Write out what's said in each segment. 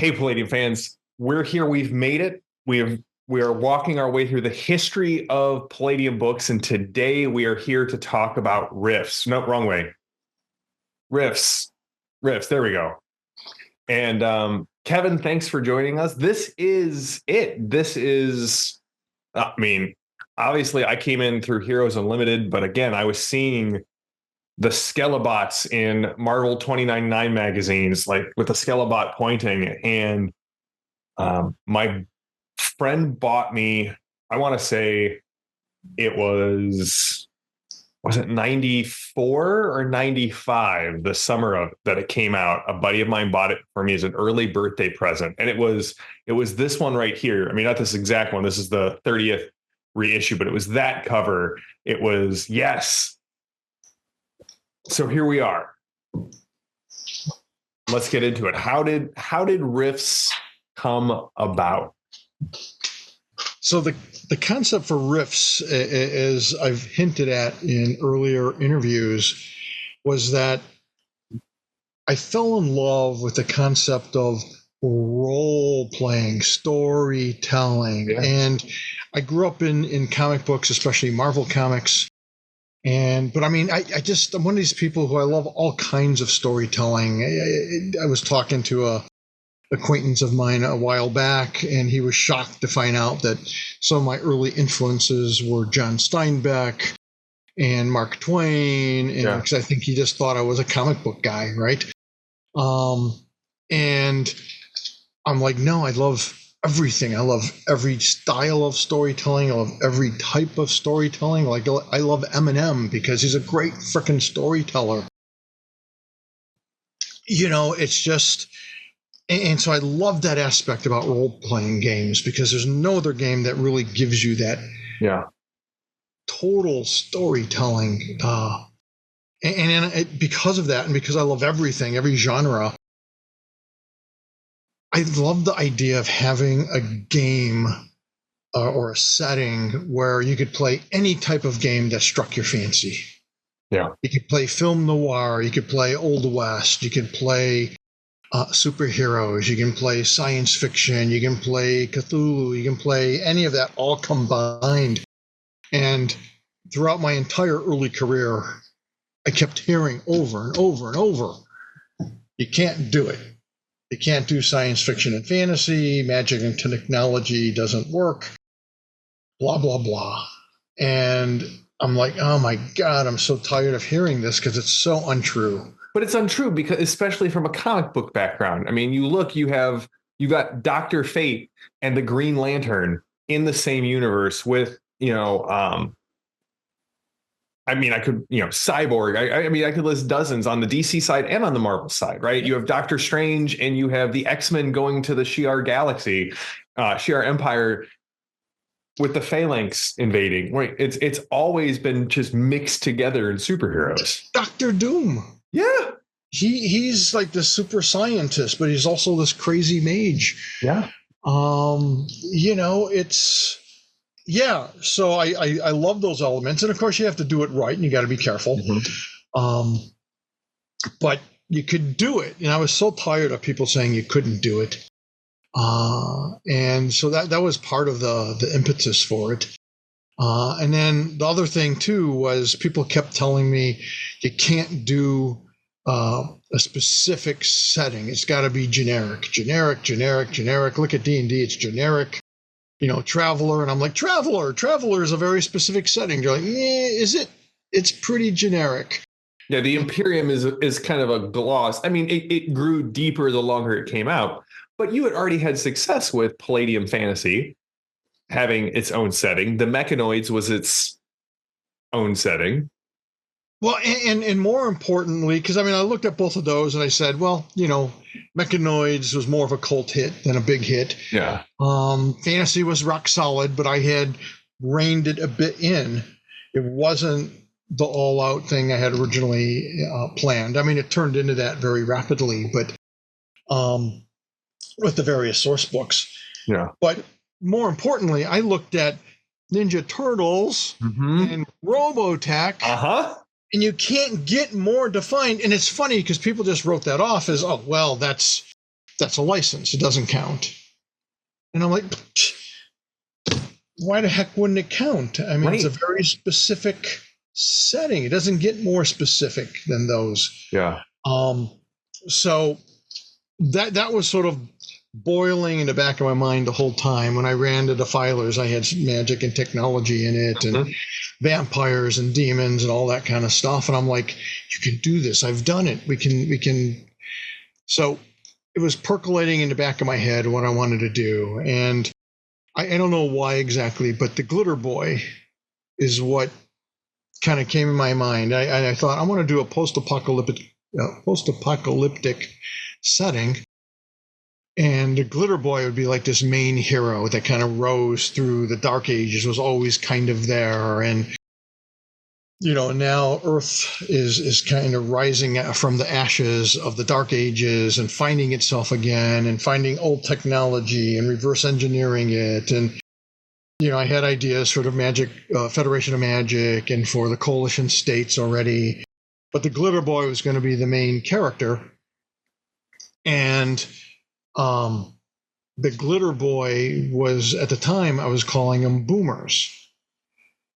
Hey, Palladium fans, we're here. We've made it. We are walking our way through the history of Palladium books, and today we are here to talk about riffs. No, wrong way. Riffs. There we go. And Kevin, thanks for joining us. This is it. Obviously, I came in through Heroes Unlimited, but again, I was seeing the Skelebots in Marvel 29.9 magazines, like with the Skelebot pointing. And my friend bought me, I want to say it was it 94 or 95, the summer that it came out. A buddy of mine bought it for me as an early birthday present. And it was this one right here. I mean, not this exact one. This is the 30th reissue, but it was that cover. It was, yes. So here we are. Let's get into it. How did riffs come about? So the concept for riffs, as I've hinted at in earlier interviews, was that I fell in love with the concept of role-playing, storytelling. Yeah. And I grew up in comic books, especially Marvel comics. But I mean, I'm one of these people who I love all kinds of storytelling. I was talking to a acquaintance of mine a while back, and he was shocked to find out that some of my early influences were John Steinbeck and Mark Twain, and because I think he just thought I was a comic book guy, right? And I'm like, no, I love everything. I love every style of storytelling. I love every type of storytelling. Like, I love Eminem because he's a great freaking storyteller. You know, it's just, and so I love that aspect about role-playing games, because there's no other game that really gives you that total storytelling. And because of that, and because I love everything, every genre, I love the idea of having a game or a setting where you could play any type of game that struck your fancy. Yeah. You could play film noir, you could play Old West, you could play superheroes, you can play science fiction, you can play Cthulhu, you can play any of that all combined. And throughout my entire early career, I kept hearing over and over and over, you can't do it. You can't do science fiction and fantasy, magic and technology doesn't work, blah, blah, blah. And I'm like, oh my God, I'm so tired of hearing this because it's so untrue. But it's untrue, because especially from a comic book background. I mean, you got Dr. Fate and the Green Lantern in the same universe with, I could, Cyborg. I could list dozens on the DC side and on the Marvel side, right? You have Doctor Strange and you have the X-Men going to the Shi'ar Galaxy, Shi'ar Empire, with the Phalanx invading. Right? It's always been just mixed together in superheroes. Doctor Doom. Yeah. He's like the super scientist, but he's also this crazy mage. Yeah. So I love those elements. And of course you have to do it right and you got to be careful. Mm-hmm. But you could do it. And I was so tired of people saying you couldn't do it. And so that was part of the impetus for it. And then the other thing too was people kept telling me you can't do a specific setting. It's got to be generic. Look at D&D, it's generic. Traveler, and I'm like, Traveler is a very specific setting. You're like, is it? It's pretty generic. Yeah, the Imperium is kind of a gloss. I mean, it grew deeper the longer it came out, but you had already had success with Palladium Fantasy having its own setting. The Mechanoids was its own setting. Well, and more importantly, because I looked at both of those and I said, well, Mechanoids was more of a cult hit than a big hit. Yeah. Fantasy was rock solid, but I had reined it a bit in. It wasn't the all-out thing I had originally planned. It turned into that very rapidly, but with the various source books. Yeah. But more importantly, I looked at Ninja Turtles and Robotech. Uh-huh. And you can't get more defined. And it's funny because people just wrote that off as, oh, well, that's that's a license. It doesn't count. And I'm like, why the heck wouldn't it count? I mean, It's a very specific setting. It doesn't get more specific than those. Yeah. So that was sort of boiling in the back of my mind the whole time. When I ran the defilers, I had magic and technology in it, and vampires and demons and all that kind of stuff. And I'm like, you can do this. I've done it. We can. So it was percolating in the back of my head what I wanted to do. And I don't know why exactly, but the Glitter Boy is what kind of came in my mind. I thought I want to do a post-apocalyptic setting, and the Glitter Boy would be like this main hero that kind of rose through the Dark Ages, was always kind of there, and now Earth is kind of rising from the ashes of the Dark Ages and finding itself again, and finding old technology and reverse engineering it. And I had ideas for the Magic Federation of Magic and for the coalition states already, but the Glitter Boy was going to be the main character. And the Glitter Boy was, at the time, I was calling them boomers,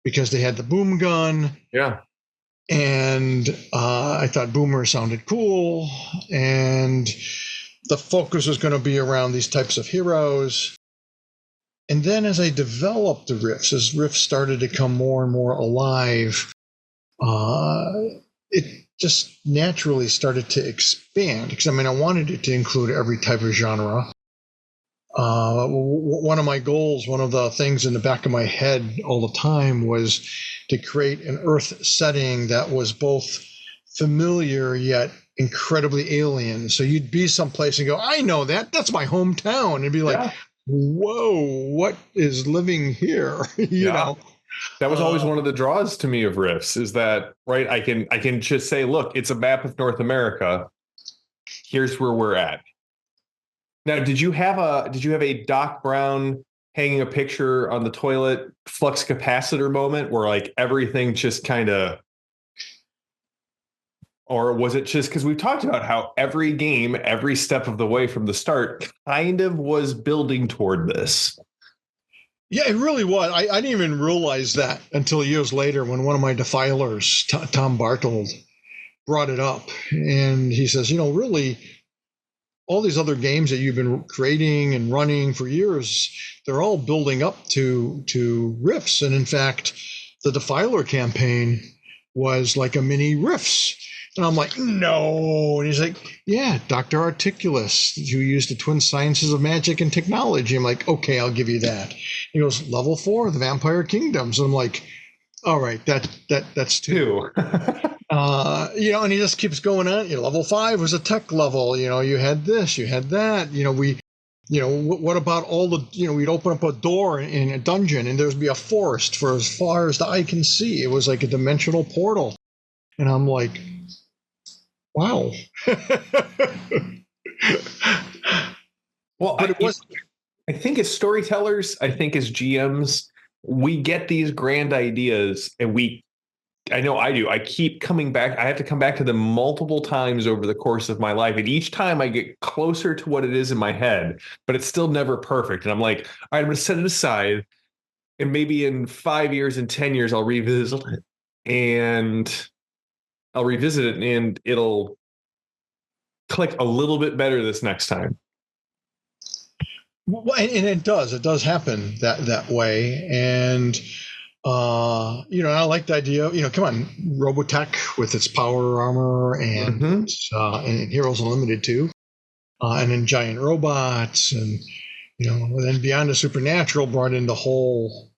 because they had the boom gun. Yeah. And I thought boomer sounded cool. And the focus was going to be around these types of heroes. And then as I developed the riffs, as riffs started to come more and more alive, it just naturally started to expand. Because, I wanted it to include every type of genre. One of my goals, one of the things in the back of my head all the time, was to create an Earth setting that was both familiar yet incredibly alien. So you'd be someplace and go, I know that. That's my hometown. And it'd be like, whoa, what is living here? you know? That was always one of the draws to me of riffs, is that, right, I can just say, look, it's a map of North America. Here's where we're at. Now, did you have a Doc Brown hanging a picture on the toilet flux capacitor moment where like everything just kind of, or was it just because we've talked about how every game, every step of the way from the start kind of was building toward this? Yeah, it really was. I didn't even realize that until years later, when one of my defilers, Tom Bartold, brought it up. And he says, really, all these other games that you've been creating and running for years, they're all building up to riffs. And in fact, the Defiler campaign was like a mini riffs. And I'm like, no. And he's like, yeah, Dr. Articulus, who used the twin sciences of magic and technology. I'm like, okay, I'll give you that. He goes, level 4, the Vampire Kingdoms. And I'm like, all right, that's 2. And he just keeps going on. Level 5 was a tech level. You had this, you had that. What about all the? We'd open up a door in a dungeon, and there'd be a forest for as far as the eye can see. It was like a dimensional portal, and I'm like, wow. Well, but it was. I think as storytellers, I think as GMs, we get these grand ideas, and I know I do. I keep coming back. I have to come back to them multiple times over the course of my life. And each time I get closer to what it is in my head, but it's still never perfect. And I'm like, all right, I'm going to set it aside. And maybe in 5 years and 10 years, I'll revisit it. And it'll click a little bit better this next time. Well, and it does happen that way. And I like the idea of, come on, Robotech with its power armor and and Heroes Unlimited too, and then giant robots, and then Beyond the Supernatural brought in the whole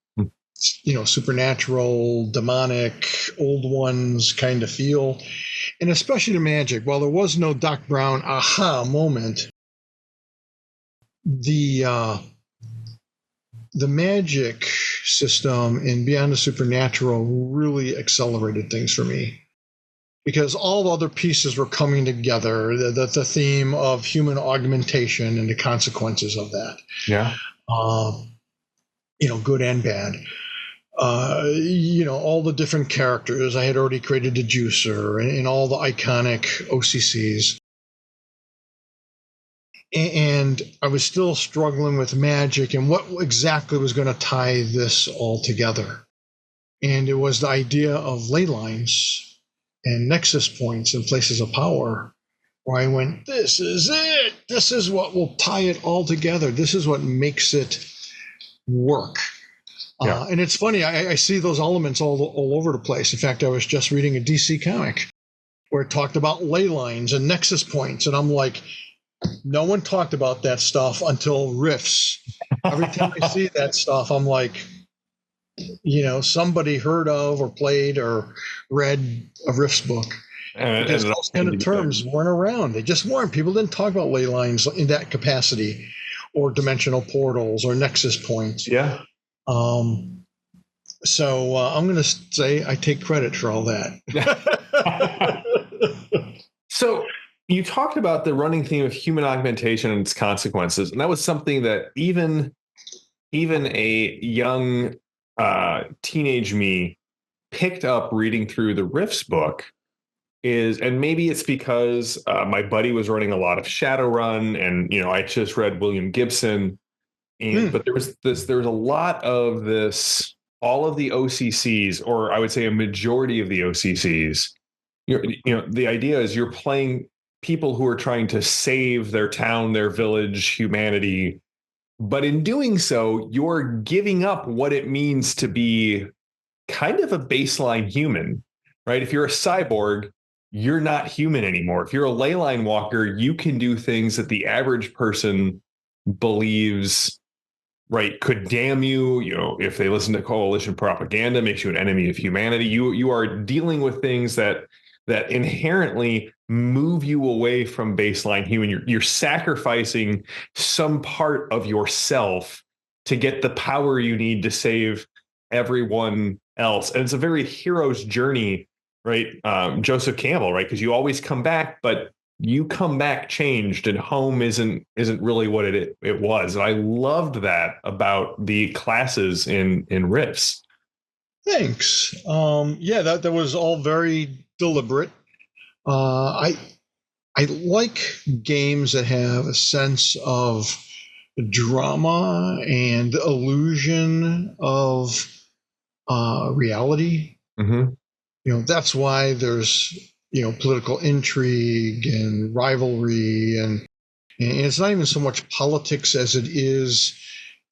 supernatural, demonic, old ones kind of feel, and especially the magic. While there was no Doc Brown aha moment, the magic system in Beyond the Supernatural really accelerated things for me, because all the other pieces were coming together. The theme of human augmentation and the consequences of that. Yeah. Good and bad. All the different characters. I had already created the Juicer and all the iconic OCCs. and I was still struggling with magic and what exactly was going to tie this all together. And it was the idea of ley lines and nexus points and places of power, where I went, this is it. This is what will tie it all together. This is what makes it work. Yeah. And it's funny, I see those elements all over the place. In fact, I was just reading a DC comic where it talked about ley lines and nexus points. And I'm like, no one talked about that stuff until Rifts. Every time I see that stuff, I'm like, somebody heard of or played or read a Rifts book. Because those kind of terms weren't around. They just weren't. People didn't talk about ley lines in that capacity, or dimensional portals, or nexus points. Yeah. So I'm going to say I take credit for all that. So you talked about the running theme of human augmentation and its consequences, and that was something that even a young teenage me picked up reading through the Rifts book. And maybe it's because my buddy was running a lot of Shadowrun, and I just read William Gibson, but there was a lot of this, all of the OCCs, or I would say a majority of the OCCs. The idea is you're playing people who are trying to save their town, their village, humanity, but in doing so, you're giving up what it means to be kind of a baseline human, right? If you're a cyborg, you're not human anymore. If you're a ley line walker, you can do things that the average person believes, right, could damn you. If they listen to coalition propaganda, makes you an enemy of humanity. You are dealing with things that inherently move you away from baseline human. You're sacrificing some part of yourself to get the power you need to save everyone else. And it's a very hero's journey, right? Joseph Campbell, right? Because you always come back, but you come back changed, and home isn't really what it was. And I loved that about the classes in Rifts. Thanks. Yeah, that was all very deliberate. I like games that have a sense of drama and illusion of reality. Mm-hmm. That's why there's political intrigue and rivalry, and it's not even so much politics as it is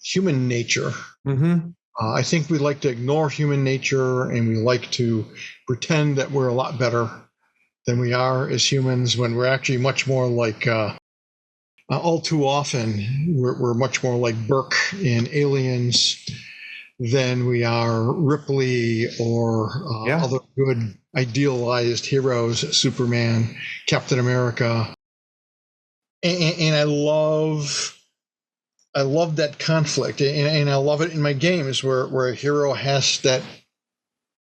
human nature. Mm-hmm. I think we like to ignore human nature, and we like to pretend that we're a lot better than we are as humans, when we're actually much more like, all too often, we're much more like Burke in Aliens than we are Ripley or other good idealized heroes, Superman, Captain America. And I love that conflict, and I love it in my games where a hero has to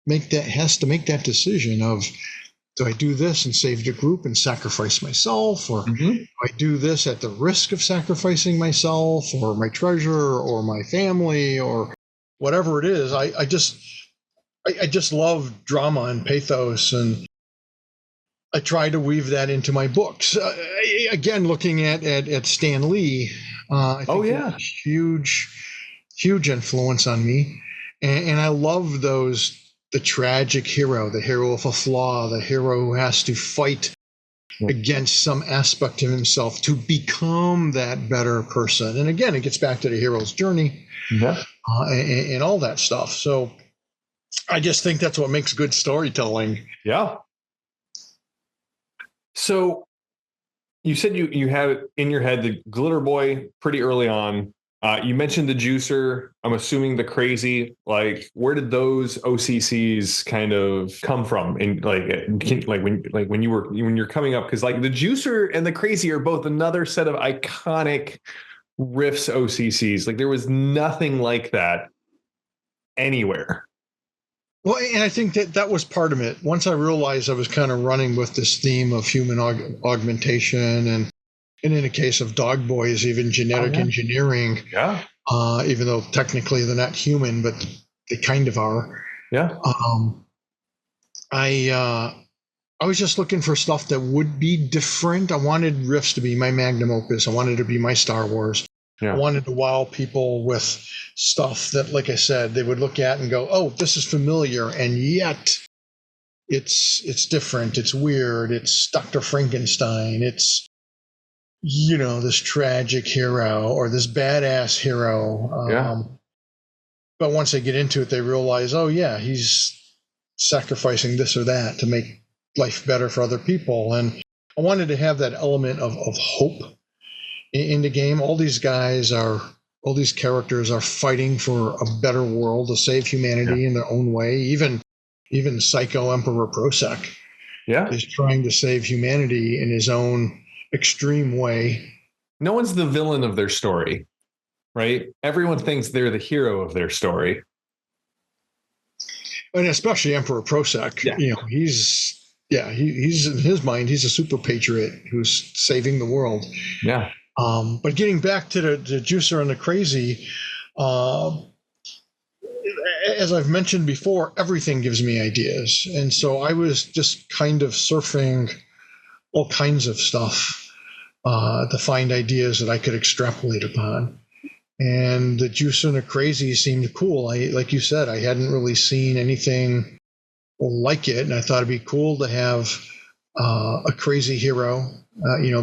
make that decision of, do I do this and save the group and sacrifice myself, or do I do this at the risk of sacrificing myself or my treasure or my family or whatever it is? I just love drama and pathos, and I try to weave that into my books. Again, looking at Stan Lee, I think he has a huge influence on me, and I love the tragic hero, the hero with a flaw, the hero who has to fight against some aspect of himself to become that better person. And again, it gets back to the hero's journey, and all that stuff. So I just think that's what makes good storytelling. Yeah. So you said you had in your head the Glitter Boy pretty early on. You mentioned the Juicer. I'm assuming the Crazy. Like, where did those OCCs kind of come from? And when you're coming up, because like the Juicer and the Crazy are both another set of iconic Rifts OCCs. Like, there was nothing like that anywhere. Well, and I think that was part of it. Once I realized I was kind of running with this theme of human augmentation, and in the case of Dog Boys, even genetic engineering. Yeah. Even though technically they're not human, but they kind of are. Yeah. I I was just looking for stuff that would be different. I wanted Riffs to be my magnum opus. I wanted it to be my Star Wars. I wanted to wow people with stuff that, like I said, they would look at and go, "Oh, this is familiar," and yet it's different. It's weird. It's Dr. Frankenstein. It's this tragic hero or this badass hero. But once they get into it, they realize, oh yeah, he's sacrificing this or that to make life better for other people. And I wanted to have that element of hope in the game. All these characters are fighting for a better world to save humanity in their own way. Even Psycho Emperor Prosek is trying to save humanity in his own extreme way. No one's the villain of their story, right? Everyone thinks they're the hero of their story. And especially Emperor Prosek. He's in his mind, he's a super patriot who's saving the world. Yeah. But getting back to the Juicer and the Crazy, as I've mentioned before, everything gives me ideas. And so I was just kind of surfing all kinds of stuff to find ideas that I could extrapolate upon. And the Juicer and the Crazy seemed cool. Like you said, I hadn't really seen anything like it, and I thought it'd be cool to have a crazy hero,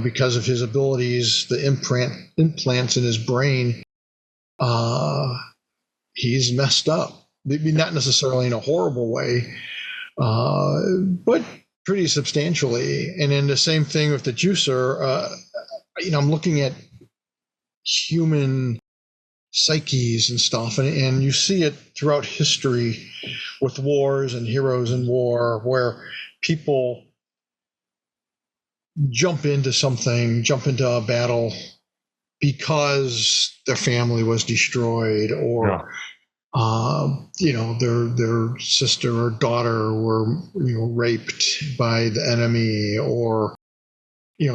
because of his abilities, the implants in his brain. He's messed up. Maybe not necessarily in a horrible way, but pretty substantially. And then the same thing with the Juicer. I'm looking at human psyches and stuff, and you see it throughout history with wars and heroes in war, where people jump into a battle because their family was destroyed, or their sister or daughter were raped by the enemy, or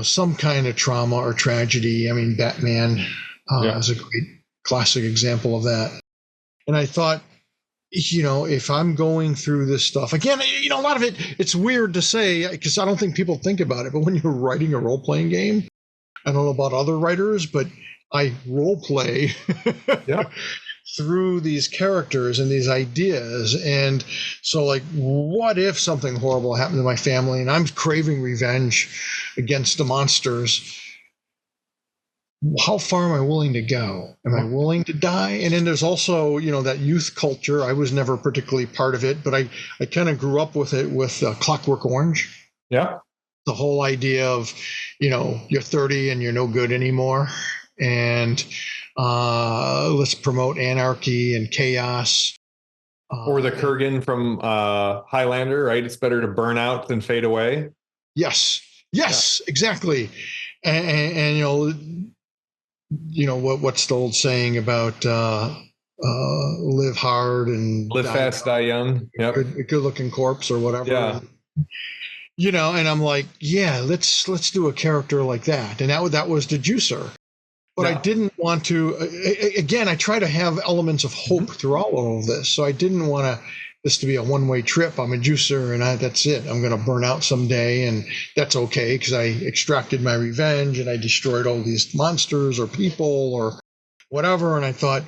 some kind of trauma or tragedy. I mean, Batman is a great classic example of that. And I thought, if I'm going through this stuff again, a lot of it's weird to say because I don't think people think about it, but when you're writing a role-playing game, I don't know about other writers, but I role play through these characters and these ideas. And so, like, what if something horrible happened to my family and I'm craving revenge against the monsters? How far am I willing to go? Am I willing to die? And then there's also, that youth culture. I was never particularly part of it, but I kind of grew up with it with Clockwork Orange. Yeah. The whole idea of, you're 30 and you're no good anymore. And let's promote anarchy and chaos. Or the Kurgan from Highlander, right? It's better to burn out than fade away. Yes, exactly. And what's the old saying about live hard and live fast, die young. Yep. Good looking corpse or whatever. Yeah. And I'm like, let's do a character like that. And that was the Juicer. But I didn't want to, again, I try to have elements of hope through all of this. So I didn't want this to be a one-way trip. I'm a Juicer and that's it. I'm going to burn out someday, and that's okay because I extracted my revenge and I destroyed all these monsters or people or whatever. And I thought,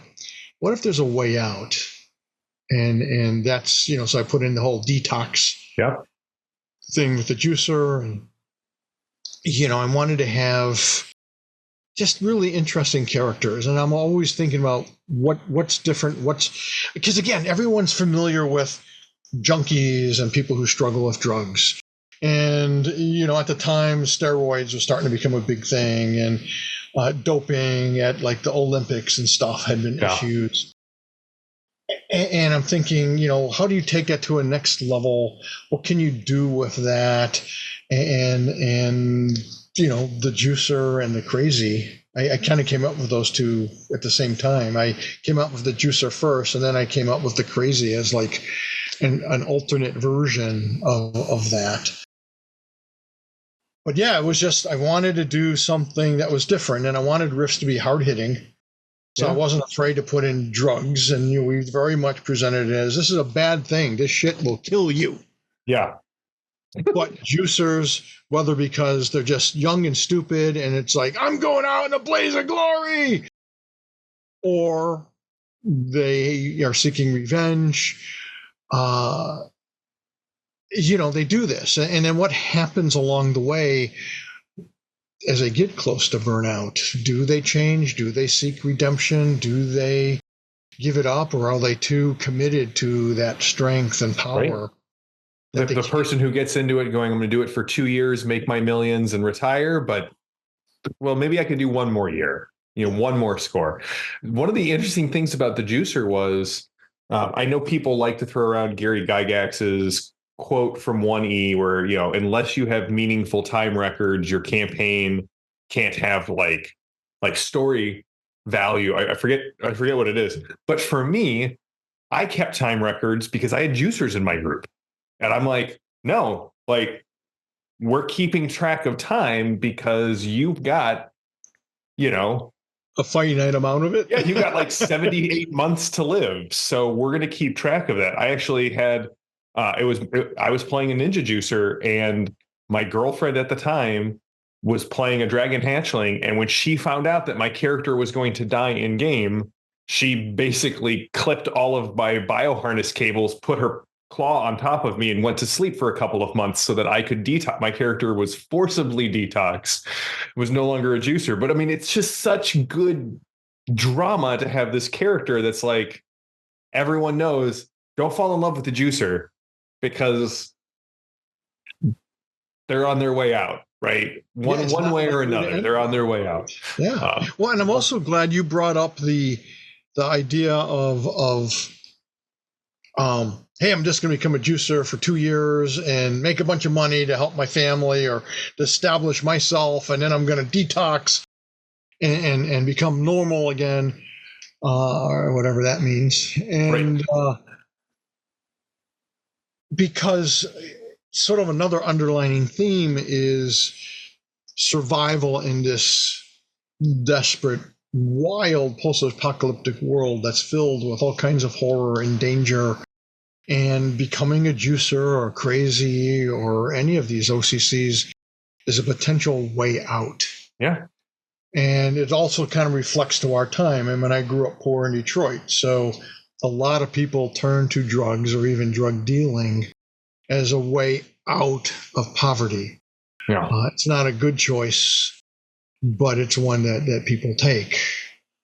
what if there's a way out? And that's, so I put in the whole detox thing with the Juicer. And, I wanted to have just really interesting characters. And I'm always thinking about what's different, because again, everyone's familiar with junkies and people who struggle with drugs. And, at the time, steroids were starting to become a big thing, and doping at like the Olympics and stuff had been issues. And I'm thinking, how do you take that to a next level? What can you do with that? And the Juicer and the Crazy. I kind of came up with those two at the same time. I came up with the Juicer first, and then I came up with the Crazy as like an alternate version of that. But yeah, it was just, I wanted to do something that was different, and I wanted riffs to be hard hitting. So I wasn't afraid to put in drugs, and we very much presented it as, this is a bad thing. This shit will kill you. Yeah. But juicers, whether because they're just young and stupid and it's like, I'm going out in a blaze of glory, or they are seeking revenge, they do this. And then what happens along the way as they get close to burnout? Do they change? Do they seek redemption? Do they give it up? Or are they too committed to that strength and power? Right. The person who gets into it going, I'm going to do it for 2 years, make my millions and retire. But, well, maybe I can do one more year, one more score. One of the interesting things about the juicer was, I know people like to throw around Gary Gygax's quote from 1E where, unless you have meaningful time records, your campaign can't have like story value. I forget what it is. But for me, I kept time records because I had juicers in my group. And I'm like, no, we're keeping track of time because you've got, a finite amount of it. Yeah, you got 78 months to live. So we're going to keep track of that. I actually had, I was playing a Ninja Juicer, and my girlfriend at the time was playing a Dragon Hatchling. And when she found out that my character was going to die in game, she basically clipped all of my bioharness cables, put her claw on top of me, and went to sleep for a couple of months so that I could detox. My character was forcibly detoxed, was no longer a juicer. But I mean, it's just such good drama to have this character that's like, everyone knows, don't fall in love with the juicer because they're on their way out, right? One way or another, they're on their way out. Yeah. Well, and I'm also glad you brought up the idea of hey, I'm just going to become a juicer for 2 years and make a bunch of money to help my family or to establish myself, and then I'm going to detox and become normal again, or whatever that means. And because sort of another underlining theme is survival in this desperate, wild post-apocalyptic world that's filled with all kinds of horror and danger. And becoming a juicer or crazy or any of these OCCs is a potential way out. Yeah. And it also kind of reflects to our time. I mean, I grew up poor in Detroit, so a lot of people turn to drugs or even drug dealing as a way out of poverty. Yeah. It's not a good choice, but it's one that people take.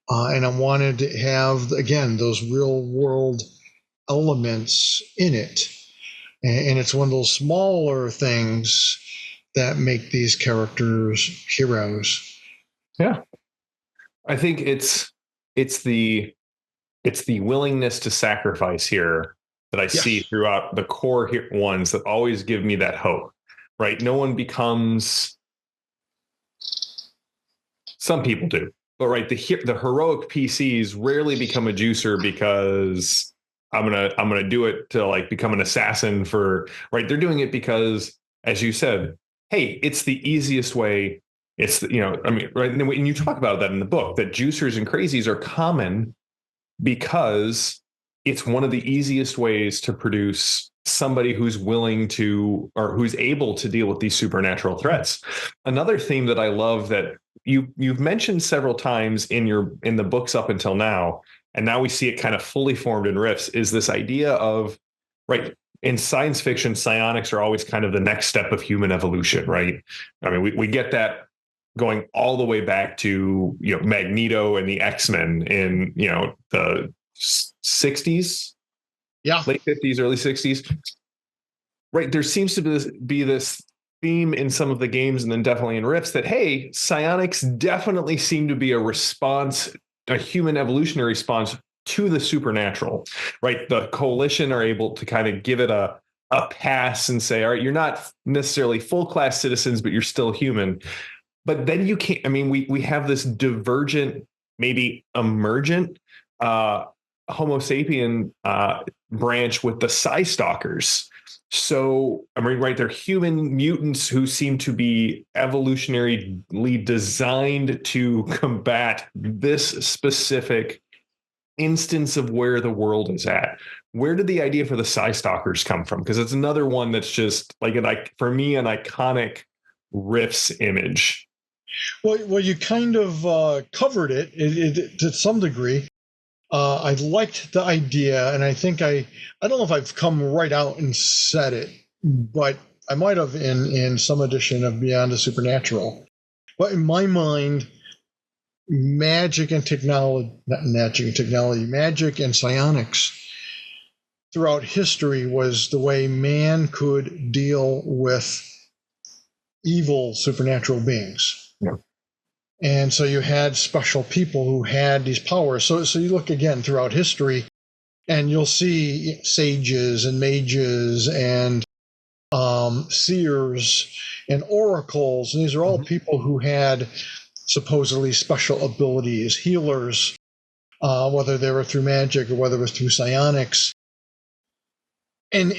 And I wanted to have, again, those real world elements in it. And it's one of those smaller things that make these characters heroes. Yeah. I think it's the willingness to sacrifice here that I see throughout the core ones that always give me that hope, right? No one becomes, some people do, but right, the heroic PCs rarely become a juicer because I'm gonna do it to become an assassin for, right? They're doing it because, as you said, hey, it's the easiest way. It's right. And you talk about that in the book, that juicers and crazies are common because it's one of the easiest ways to produce somebody who's willing to, or who's able to deal with these supernatural threats. Another theme that I love that you've mentioned several times in the books up until now, and now we see it kind of fully formed in Rifts, is this idea of, right, in science fiction, psionics are always kind of the next step of human evolution, right? I mean, we get that going all the way back to, Magneto and the X-Men in, the 60s, late 50s, early 60s. Right. There seems to be this theme in some of the games, and then definitely in Rifts, that, hey, psionics definitely seem to be a response, a human evolutionary response to the supernatural, right? The coalition are able to kind of give it a pass and say, all right, you're not necessarily full class citizens, but you're still human. But then you can't, I mean, we have this divergent, maybe emergent Homo sapien branch with the Psi Stalkers. So, I mean, right, they're human mutants who seem to be evolutionarily designed to combat this specific instance of where the world is at. where did the idea for the Psi Stalkers come from? Because it's another one that's just like for me, an iconic Rifts image. Well, you kind of covered it to some degree. I liked the idea, and I think I don't know if I've come right out and said it, but I might have in some edition of Beyond the Supernatural. But in my mind, magic and psionics throughout history was the way man could deal with evil supernatural beings. Yeah. And so you had special people who had these powers. So you look again throughout history, and you'll see sages and mages and seers and oracles. And these are all people who had supposedly special abilities, healers, whether they were through magic or whether it was through psionics. And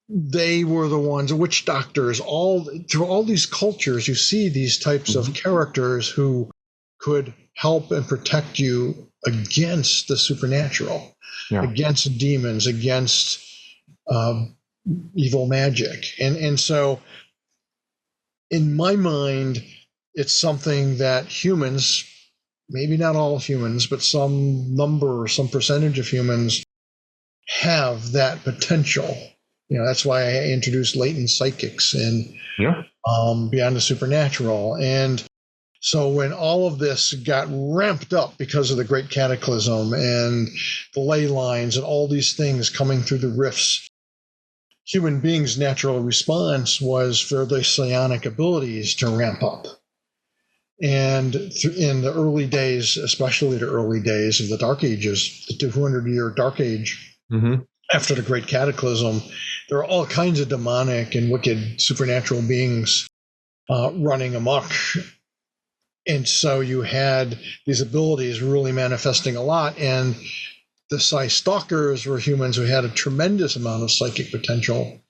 they were the ones, witch doctors, through all these cultures, you see these types of characters who could help and protect you against the supernatural, against demons, against evil magic. And so in my mind, it's something that humans, maybe not all humans, but some number or some percentage of humans have that potential. That's why I introduced latent psychics and Beyond the Supernatural. And so when all of this got ramped up because of the Great Cataclysm and the ley lines and all these things coming through the rifts, human beings' natural response was for their psionic abilities to ramp up. And in the early days, especially the early days of the Dark Ages, the 200-year Dark Age, after the Great Cataclysm, there are all kinds of demonic and wicked supernatural beings running amok. And so you had these abilities really manifesting a lot. And the Psi Stalkers were humans who had a tremendous amount of psychic potential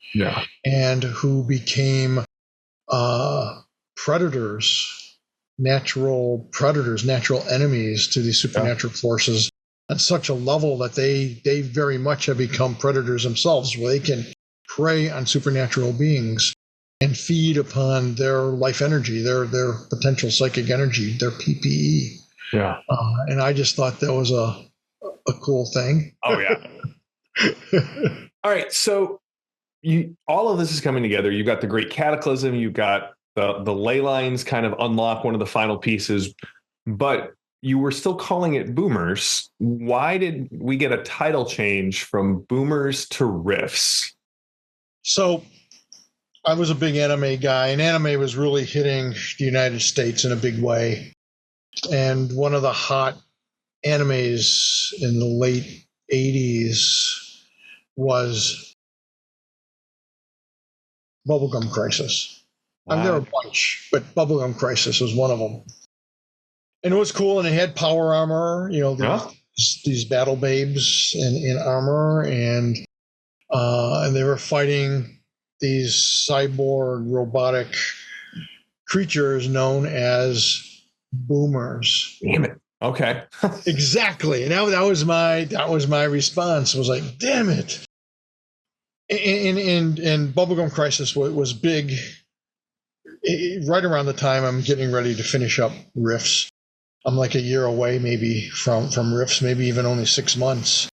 and who became natural enemies to these supernatural forces on such a level that they very much have become predators themselves, where they can prey on supernatural beings and feed upon their life energy, their potential psychic energy, their PPE. And I just thought that was a cool thing. Oh yeah. All right, so all of this is coming together. You've got the Great Cataclysm. You've got the ley lines kind of unlock one of the final pieces, but you were still calling it Boomers. Why did we get a title change from Boomers to Rifts? So I was a big anime guy, and anime was really hitting the United States in a big way. And one of the hot animes in the late 80s was Bubblegum Crisis. Wow. I mean, there were a bunch, but Bubblegum Crisis was one of them. And it was cool, and it had power armor, these battle babes in armor, and they were fighting these cyborg robotic creatures known as Boomers. Damn it. Okay. Exactly. And that was my response. I was like, damn it. And Bubblegum Crisis was big right around the time I'm getting ready to finish up Rifts. I'm like a year away maybe from Rifts, maybe even only 6 months.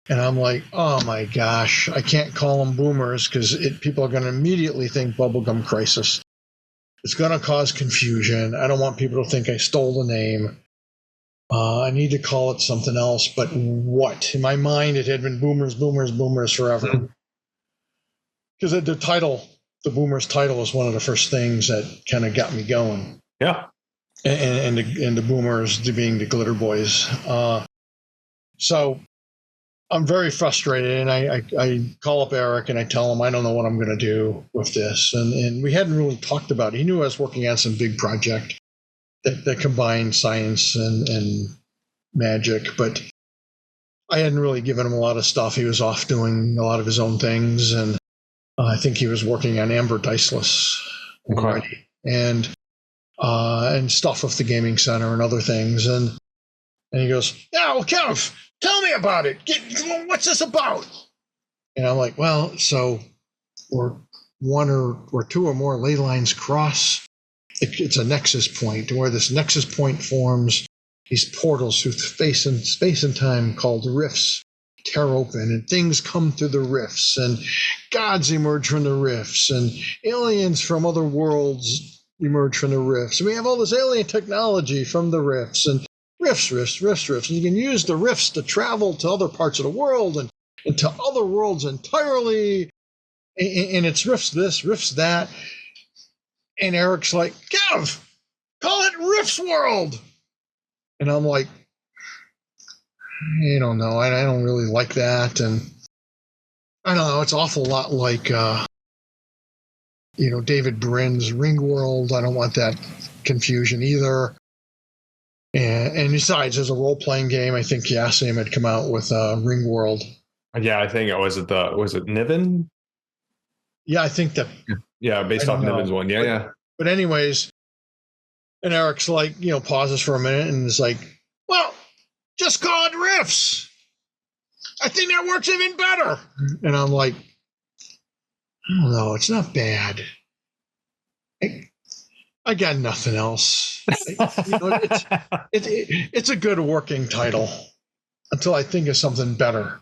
And I'm like, oh my gosh, I can't call them Boomers because people are going to immediately think Bubblegum Crisis. It's going to cause confusion. I don't want people to think I stole the name. I need to call it something else, but what? In my mind, it had been Boomers forever. Because the title, the Boomers title, was one of the first things that kind of got me going. Yeah. And the Boomers being the Glitter Boys. So I'm very frustrated, and I call up Eric and I tell him I don't know what I'm going to do with this. And we hadn't really talked about it. He knew I was working on some big project that combined science and magic, but I hadn't really given him a lot of stuff. He was off doing a lot of his own things, and I think he was working on Amber Diceless already, and stuff with the Gaming Center and other things. And And he goes, "Yeah, well, Kev, tell me about it. What's this about?" And I'm like, "Well, so or one or two or more ley lines cross. It's a nexus point, and where this nexus point forms, these portals through space and time called rifts tear open, and things come through the rifts, and gods emerge from the rifts, and aliens from other worlds emerge from the rifts. And we have all this alien technology from the rifts, and rifts. And you can use the rifts to travel to other parts of the world and to other worlds entirely. And it's rifts this, rifts that." And Eric's like, "Kev, call it Rifts World." And I'm like, "I don't know. I don't really like that." And I don't know. It's an awful lot like, David Brin's Ring World. I don't want that confusion either. And besides, there's a role-playing game. I think Yasim had come out with Ring World. Yeah, I think was it Niven? Yeah, I think that. Yeah, based off Niven's one. Yeah. But anyways, and Eric's like, pauses for a minute and is like, "Well, just call it Riffs. I think that works even better." And I'm like, "I don't know. It's not bad. I got nothing else. It's a good working title until I think of something better."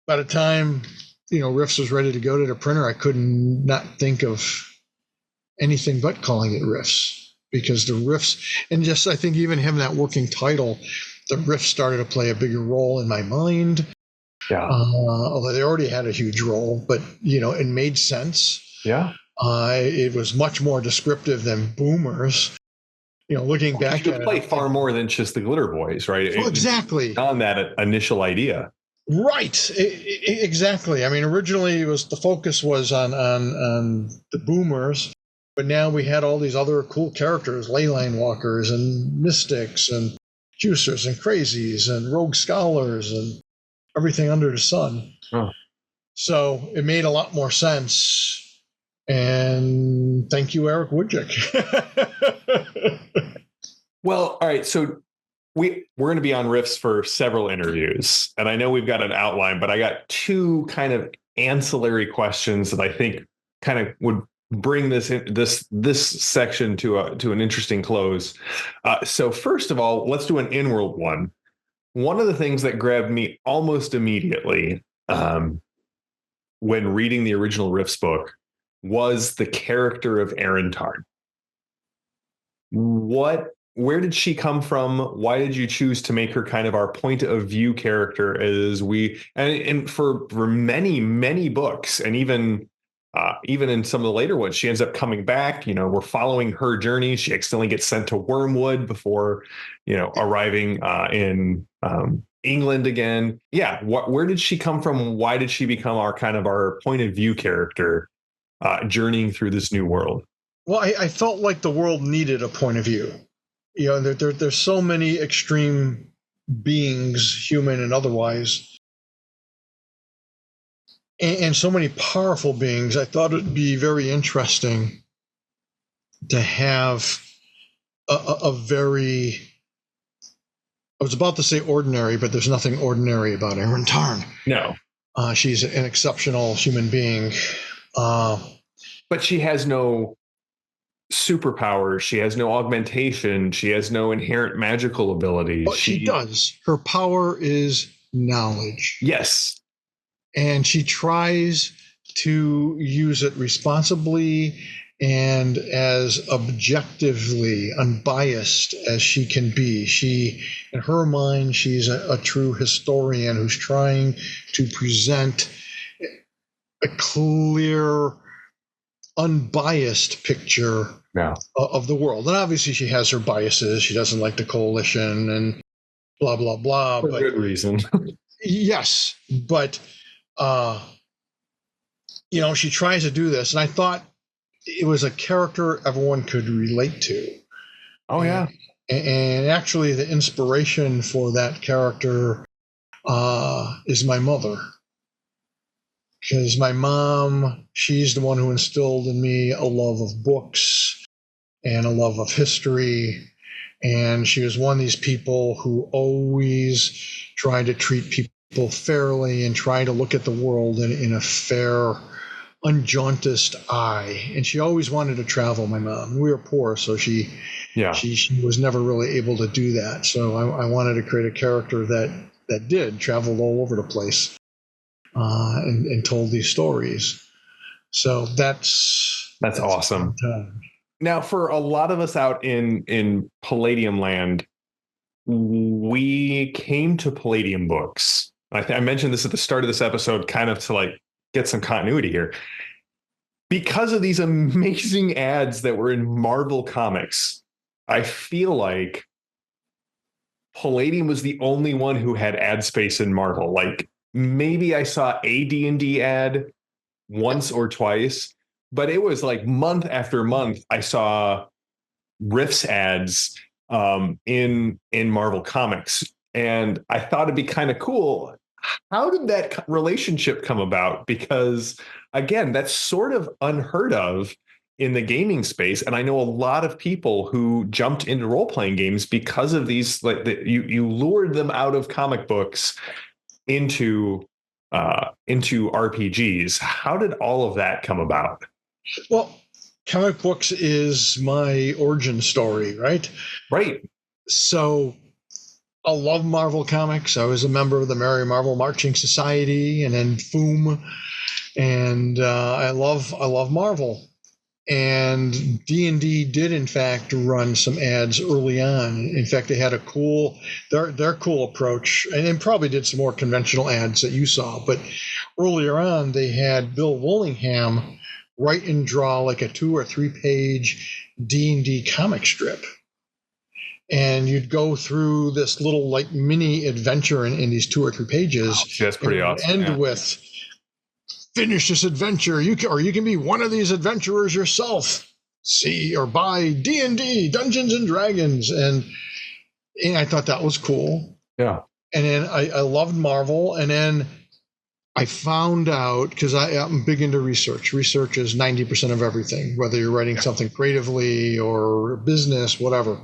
By the time, Riffs was ready to go to the printer, I couldn't not think of anything but calling it Riffs, because the Riffs, and just I think even having that working title, the Riffs started to play a bigger role in my mind. Yeah. Although they already had a huge role, but it made sense. Yeah. It was much more descriptive than Boomers. Looking back at it, play far more than just the Glitter Boys, right? Well, exactly. On that initial idea. Right. Exactly. I mean, originally the focus was on the Boomers, but now we had all these other cool characters, leyline walkers and mystics and juicers and crazies and rogue scholars and everything under the sun. Oh. So it made a lot more sense. And thank you, Eric Wojcik. Well, all right. So we're going to be on Riffs for several interviews, and I know we've got an outline, but I got two kind of ancillary questions that I think kind of would bring this section to an interesting close. So first of all, let's do an in-world one. One of the things that grabbed me almost immediately when reading the original Riffs book was the character of Erin Tarn. Where did she come from? Why did you choose to make her kind of our point of view character and for many, many books, and even in some of the later ones, she ends up coming back. We're following her journey. She accidentally gets sent to Wormwood before, arriving in England again. Yeah. Where did she come from? Why did she become our point of view character, journeying through this new world? Well, I felt like the world needed a point of view. There's so many extreme beings, human and otherwise, and so many powerful beings. I thought it'd be very interesting to have a very, I was about to say ordinary, but there's nothing ordinary about Erin Tarn. No. She's an exceptional human being. But she has no superpowers. She has no augmentation. She has no inherent magical abilities. But she does. Her power is knowledge. Yes. And she tries to use it responsibly and as objectively unbiased as she can be. In her mind, she's a true historian who's trying to present a clear, unbiased picture of the world. And obviously she has her biases. She doesn't like the coalition and blah, blah, blah. For good reason. Yes. But, she tries to do this. And I thought it was a character everyone could relate to. Oh, yeah. And actually the inspiration for that character is my mother. Because my mom, she's the one who instilled in me a love of books and a love of history. And she was one of these people who always tried to treat people fairly and try to look at the world in a fair, unjaundiced eye. And she always wanted to travel, my mom. We were poor, so she was never really able to do that. So I wanted to create a character that did, traveled all over the place, and told these stories. So that's awesome. Now, for a lot of us out in Palladium land, we came to Palladium Books. I mentioned this at the start of this episode, kind of to like get some continuity here. Because of these amazing ads that were in Marvel Comics, I feel like Palladium was the only one who had ad space in Marvel. Like maybe I saw a D&D ad once or twice, but it was like month after month I saw Riffs ads in Marvel Comics, and I thought it'd be kind of cool. How did that relationship come about? Because again, that's sort of unheard of in the gaming space, and I know a lot of people who jumped into role-playing games because of these. Like you lured them out of comic books into RPGs. How did all of that come about? Well, comic books is my origin story, right? Right. So I love Marvel Comics. I was a member of the Merry Marvel Marching Society and then FOOM. And I love Marvel. And D&D did, in fact, run some ads early on. In fact, they had their cool approach, and probably did some more conventional ads that you saw. But earlier on, they had Bill Willingham write and draw like a 2 or 3 page D&D comic strip. And you'd go through this little like mini adventure in these 2 or 3 pages. Oh, that's pretty awesome. End with, finish this adventure. You can be one of these adventurers yourself. See or buy D&D, Dungeons and Dragons. And I thought that was cool. Yeah. And then I loved Marvel. And then I found out, because I'm big into research. Research is 90% of everything, whether you're writing something creatively or business, whatever.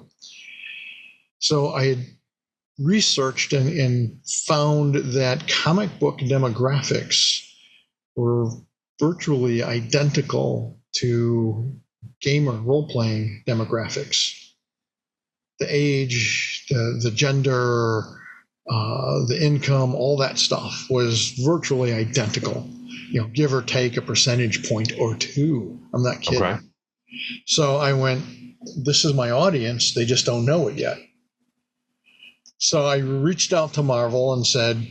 So I had researched and found that comic book demographics were virtually identical to gamer role-playing demographics. The age, the gender, the income, all that stuff was virtually identical, give or take a percentage point or 2. I'm not kidding. Okay. So I went, this is my audience. They just don't know it yet. So I reached out to Marvel and said,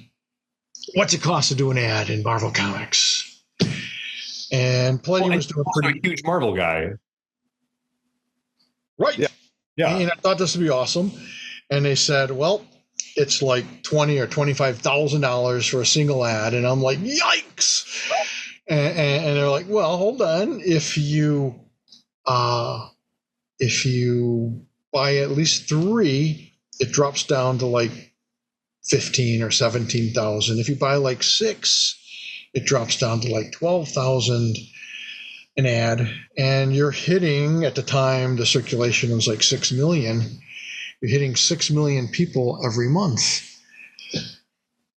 what's it cost to do an ad in Marvel Comics? And Palladium was doing a huge Marvel guy. Right. Yeah. And I thought this would be awesome. And they said, well, it's like $20,000 or $25,000 for a single ad. And I'm like, yikes. And they're like, well, hold on. If you buy at least 3, it drops down to like 15 or 17,000. If you buy like 6, it drops down to like 12,000 an ad. And you're hitting, at the time, the circulation was like 6 million. You're hitting 6 million people every month.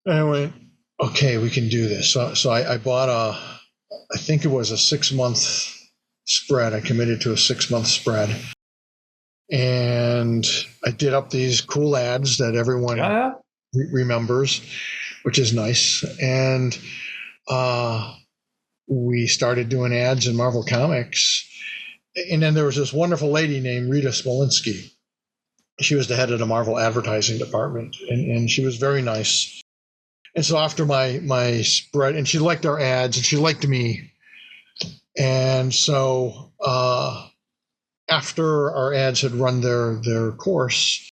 And I went, okay, we can do this. So I bought I think it was a 6-month spread. I committed to a 6-month spread. And I did up these cool ads that everyone remembers, which is nice. And we started doing ads in Marvel Comics. And then there was this wonderful lady named Rita Smolinski. She was the head of the Marvel advertising department, and she was very nice. And so after my spread, and she liked our ads, and she liked me. And so after our ads had run their course,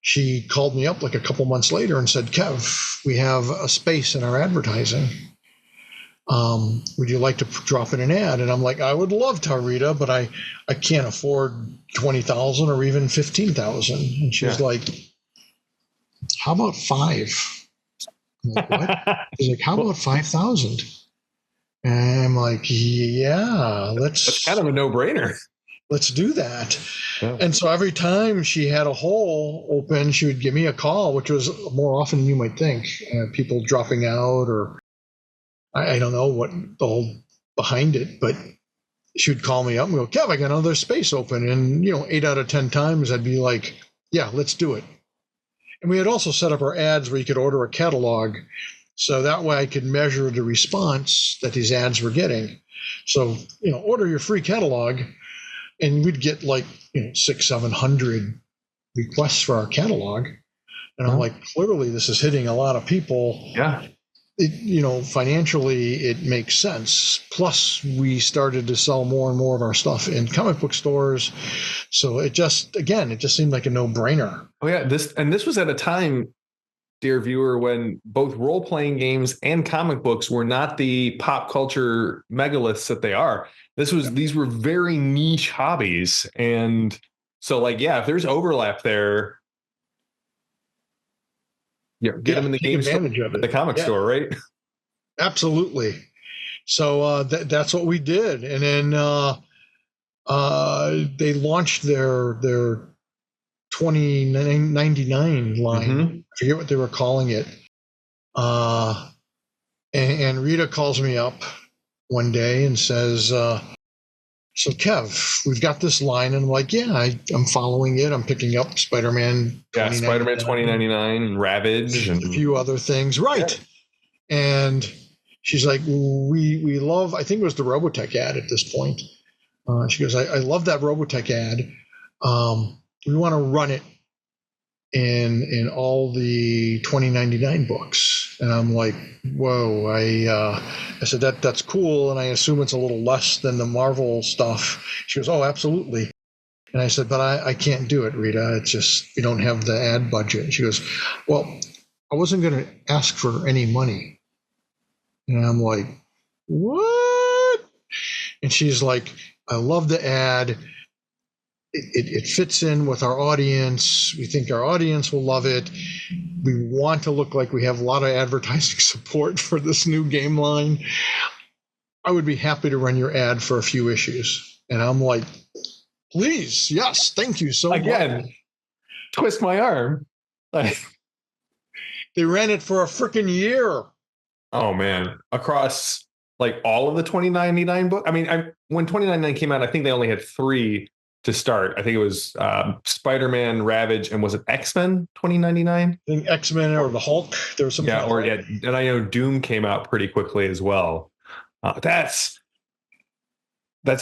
she called me up like a couple months later and said, Kev, we have a space in our advertising. Would you like to drop in an ad? And I'm like, I would love to, Rita, but I can't afford 20,000 or even 15,000. And she was like, how about 5? I'm like, what? She's like, how about 5,000? And I'm like, yeah, that's kind of a no-brainer. let's do that. Yeah. And so every time she had a hole open, she would give me a call, which was more often than you might think. People dropping out, or I don't know what the whole behind it, but she would call me up and go, Kev, I got another space open. And, 8 out of 10 times I'd be like, yeah, let's do it. And we had also set up our ads where you could order a catalog. So that way I could measure the response that these ads were getting. So, order your free catalog, and we'd get like, 600-700 requests for our catalog. And I'm like, clearly this is hitting a lot of people. Yeah. Financially, it makes sense. Plus, we started to sell more and more of our stuff in comic book stores. So it just seemed like a no-brainer. Oh yeah, this was at a time, dear viewer, when both role-playing games and comic books were not the pop culture megaliths that they are. These were very niche hobbies, and so if there's overlap there, get them in the game store, the comic store, right? Absolutely. So that's what we did, and then they launched their 2099 line. Mm-hmm. I forget what they were calling it. And Rita calls me up one day and says, so Kev, we've got this line. And I'm like, yeah, I'm following it. I'm picking up Spider-Man. Yeah, Spider-Man 2099 and Ravage and a few other things. Right. Yeah. And she's like, we love, I think it was the Robotech ad at this point. She goes, I love that Robotech ad. We want to run it in all the 2099 books. And I'm like, whoa, I said, that's cool. And I assume it's a little less than the Marvel stuff. She goes, oh, absolutely. And I said, but I can't do it, Rita. It's just, we don't have the ad budget. And she goes, well, I wasn't going to ask for any money. And I'm like, what? And she's like, I love the ad. It fits in with our audience. We think our audience will love it. We want to look like we have a lot of advertising support for this new game line. I would be happy to run your ad for a few issues. And I'm like, please, yes, thank you so much. Again, twist my arm. They ran it for a freaking year. Oh, man. Across all of the 2099 books. I mean, when 2099 came out, I think they only had 3 to start. I think it was Spider-Man, Ravage, and was it X-Men 2099? I think X-Men or the Hulk. There was some. Yeah, and I know Doom came out pretty quickly as well. That's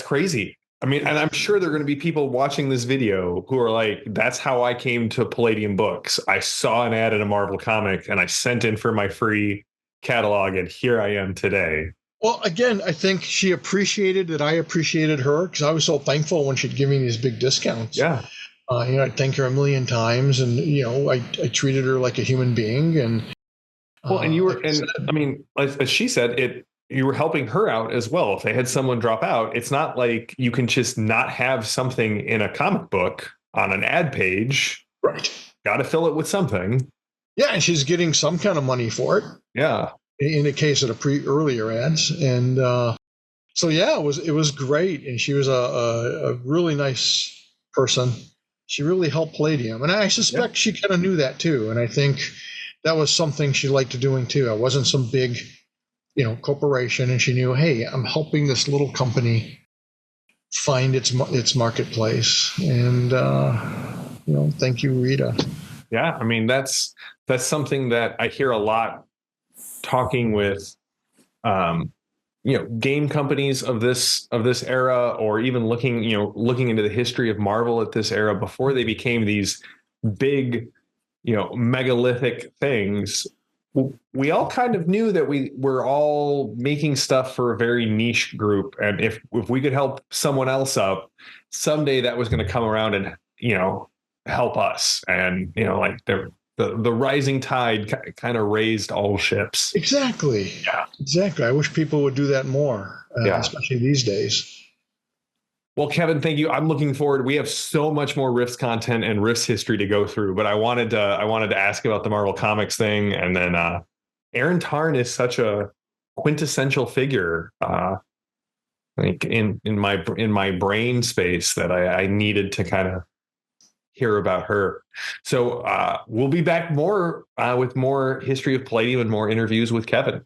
crazy. I mean, and I'm sure there are going to be people watching this video who are like, that's how I came to Palladium Books. I saw an ad in a Marvel comic and I sent in for my free catalog, and here I am today. Well, again, I think she appreciated that I appreciated her, because I was so thankful when she'd give me these big discounts. Yeah. I'd thank her a million times, and I treated her like a human being. And and you were, and I mean, as she said, you were helping her out as well. If they had someone drop out, it's not like you can just not have something in a comic book on an ad page. Right. Got to fill it with something. Yeah, and she's getting some kind of money for it. Yeah. In the case of the earlier ads. And so, yeah, it was great. And she was a really nice person. She really helped Palladium. And I suspect she kind of knew that too. And I think that was something she liked doing too. I wasn't some big, corporation. And she knew, hey, I'm helping this little company find its marketplace. And, thank you, Rita. Yeah. I mean, that's something that I hear a lot talking with game companies of this era, or even looking into the history of Marvel at this era before they became these big megalithic things. We all kind of knew that we were all making stuff for a very niche group, and if we could help someone else up someday, that was going to come around and help us. And the rising tide kind of raised all ships. Exactly. Yeah. Exactly. I wish people would do that more, especially these days. Well, Kevin, thank you. I'm looking forward. We have so much more Rifts content and Rifts history to go through, but I wanted to ask about the Marvel Comics thing, and then Erin Tarn is such a quintessential figure. like in my brain space that I needed to kind of hear about her. So we'll be back more with more history of Palladium and more interviews with Kevin.